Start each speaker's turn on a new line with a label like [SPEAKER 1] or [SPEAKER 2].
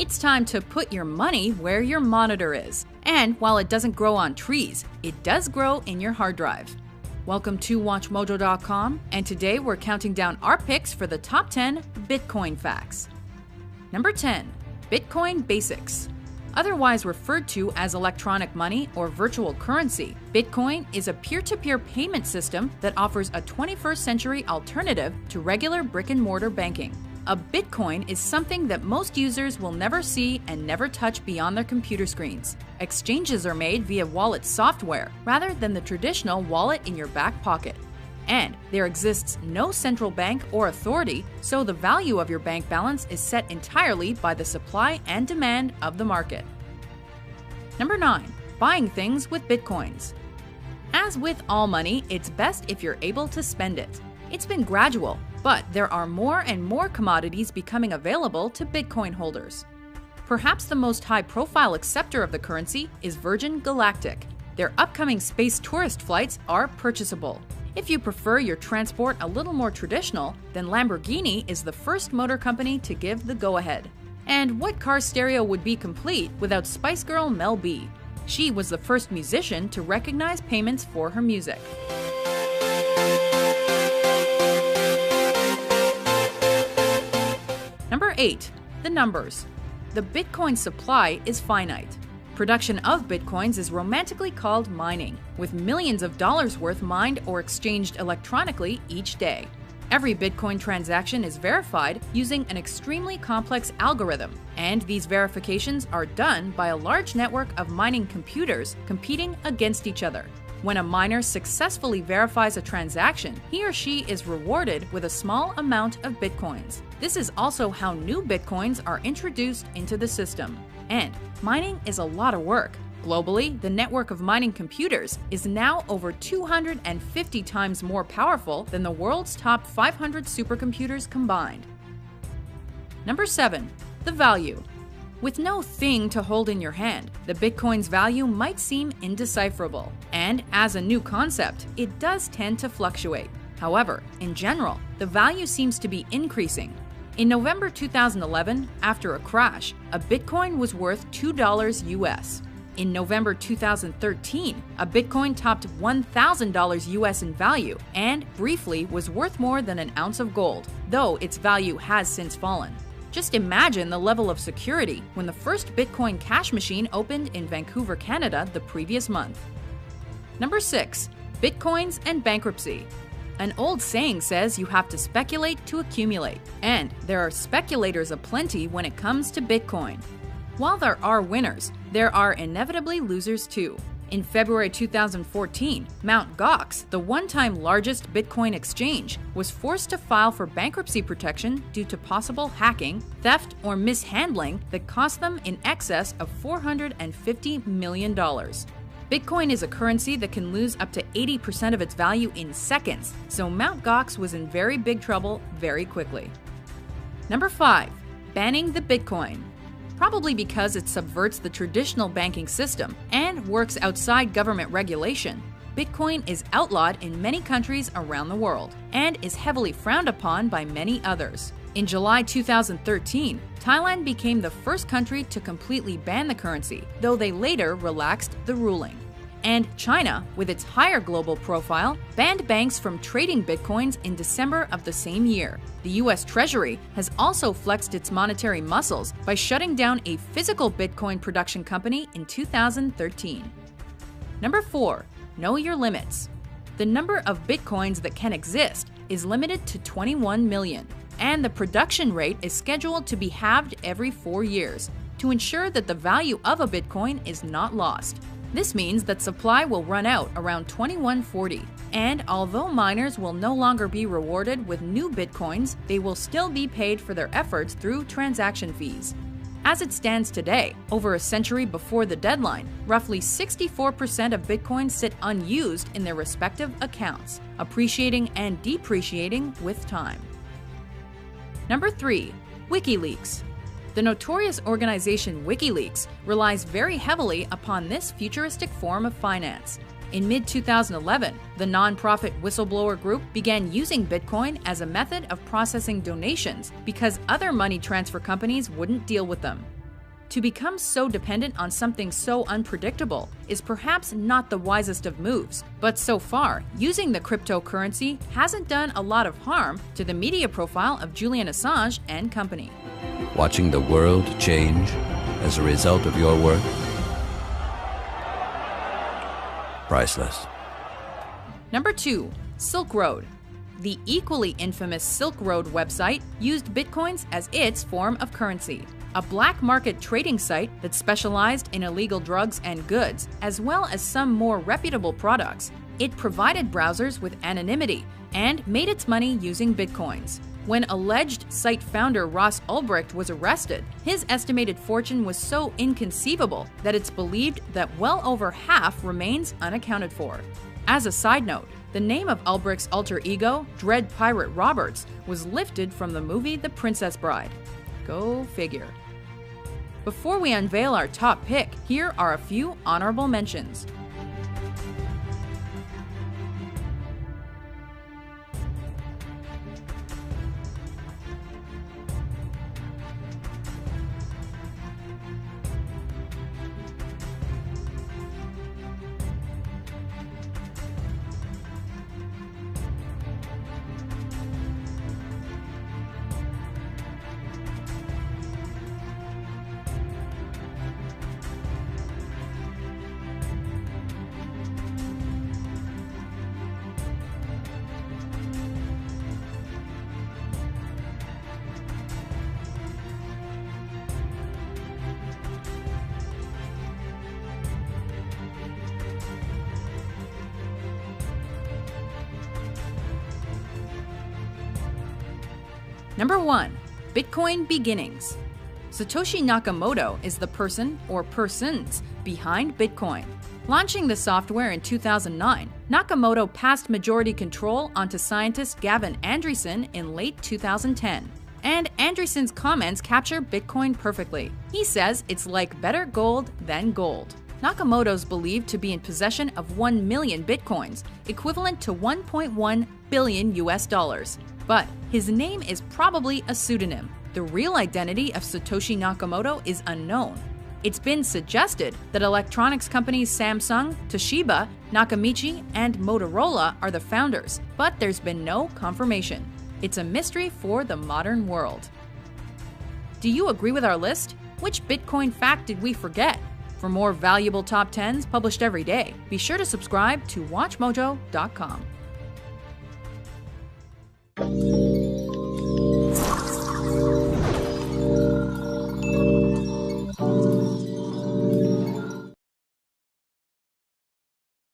[SPEAKER 1] It's time to put your money where your monitor is. And while it doesn't grow on trees, it does grow in your hard drive. Welcome to WatchMojo.com, and today we're counting down our picks for the top 10 Bitcoin facts. Number 10. Bitcoin Basics. Otherwise referred to as electronic money or virtual currency, Bitcoin is a peer-to-peer payment system that offers a 21st century alternative to regular brick-and-mortar banking. A Bitcoin is something that most users will never see and never touch beyond their computer screens. Exchanges are made via wallet software rather than the traditional wallet in your back pocket. And there exists no central bank or authority, so the value of your bank balance is set entirely by the supply and demand of the market. Number 9. Buying things with Bitcoins. As with all money, it's best if you're able to spend it. It's been gradual, but there are more and more commodities becoming available to Bitcoin holders. Perhaps the most high-profile acceptor of the currency is Virgin Galactic. Their upcoming space tourist flights are purchasable. If you prefer your transport a little more traditional, then Lamborghini is the first motor company to give the go-ahead. And what car stereo would be complete without Spice Girl Mel B? She was the first musician to recognize payments for her music. Number 8. The numbers. The Bitcoin supply is finite. Production of Bitcoins is romantically called mining, with millions of dollars worth mined or exchanged electronically each day. Every Bitcoin transaction is verified using an extremely complex algorithm, and these verifications are done by a large network of mining computers competing against each other. When a miner successfully verifies a transaction, he or she is rewarded with a small amount of Bitcoins. This is also how new Bitcoins are introduced into the system. And mining is a lot of work. Globally, the network of mining computers is now over 250 times more powerful than the world's top 500 supercomputers combined. Number 7. The value. With no thing to hold in your hand, the Bitcoin's value might seem indecipherable. And as a new concept, it does tend to fluctuate. However, in general, the value seems to be increasing. In November 2011, after a crash, a Bitcoin was worth $2 US. In November 2013, a Bitcoin topped $1,000 US in value and briefly was worth more than an ounce of gold, though its value has since fallen. Just imagine the level of security when the first Bitcoin cash machine opened in Vancouver, Canada the previous month. Number 6. Bitcoins and bankruptcy. An old saying says you have to speculate to accumulate, and there are speculators aplenty when it comes to Bitcoin. While there are winners, there are inevitably losers too. In February 2014, Mt. Gox, the one-time largest Bitcoin exchange, was forced to file for bankruptcy protection due to possible hacking, theft, or mishandling that cost them in excess of $450 million. Bitcoin is a currency that can lose up to 80% of its value in seconds, so Mt. Gox was in very big trouble very quickly. Number 5. Banning the Bitcoin. Probably because it subverts the traditional banking system and works outside government regulation, Bitcoin is outlawed in many countries around the world and is heavily frowned upon by many others. In July 2013, Thailand became the first country to completely ban the currency, though they later relaxed the ruling. And China, with its higher global profile, banned banks from trading Bitcoins in December of the same year. The US Treasury has also flexed its monetary muscles by shutting down a physical Bitcoin production company in 2013. Number 4. Know your limits. The number of Bitcoins that can exist is limited to 21 million, and the production rate is scheduled to be halved every 4 years to ensure that the value of a Bitcoin is not lost. This means that supply will run out around 2140, and although miners will no longer be rewarded with new Bitcoins, they will still be paid for their efforts through transaction fees. As it stands today, over a century before the deadline, roughly 64% of Bitcoins sit unused in their respective accounts, appreciating and depreciating with time. Number 3. WikiLeaks. The notorious organization WikiLeaks relies very heavily upon this futuristic form of finance. In mid-2011, the nonprofit whistleblower group began using Bitcoin as a method of processing donations because other money transfer companies wouldn't deal with them. To become so dependent on something so unpredictable is perhaps not the wisest of moves, but so far, using the cryptocurrency hasn't done a lot of harm to the media profile of Julian Assange and company.
[SPEAKER 2] Watching the world change as a result of your work? Priceless.
[SPEAKER 1] Number 2. Silk Road. The equally infamous Silk Road website used bitcoins as its form of currency. A black market trading site that specialized in illegal drugs and goods, as well as some more reputable products. It provided browsers with anonymity and made its money using bitcoins. When alleged site founder Ross Ulbricht was arrested, his estimated fortune was so inconceivable that it's believed that well over half remains unaccounted for. As a side note, the name of Ulbricht's alter ego, Dread Pirate Roberts, was lifted from the movie The Princess Bride. Go figure. Before we unveil our top pick, here are a few honorable mentions. Number 1. Bitcoin Beginnings. Satoshi Nakamoto is the person or persons behind Bitcoin. Launching the software in 2009, Nakamoto passed majority control onto scientist Gavin Andresen in late 2010. And Andresen's comments capture Bitcoin perfectly. He says it's like better gold than gold. Nakamoto's believed to be in possession of 1 million bitcoins, equivalent to 1.1 billion US dollars. But his name is probably a pseudonym. The real identity of Satoshi Nakamoto is unknown. It's been suggested that electronics companies Samsung, Toshiba, Nakamichi, and Motorola are the founders, but there's been no confirmation. It's a mystery for the modern world. Do you agree with our list? Which Bitcoin fact did we forget? For more valuable top 10s published every day, be sure to subscribe to WatchMojo.com.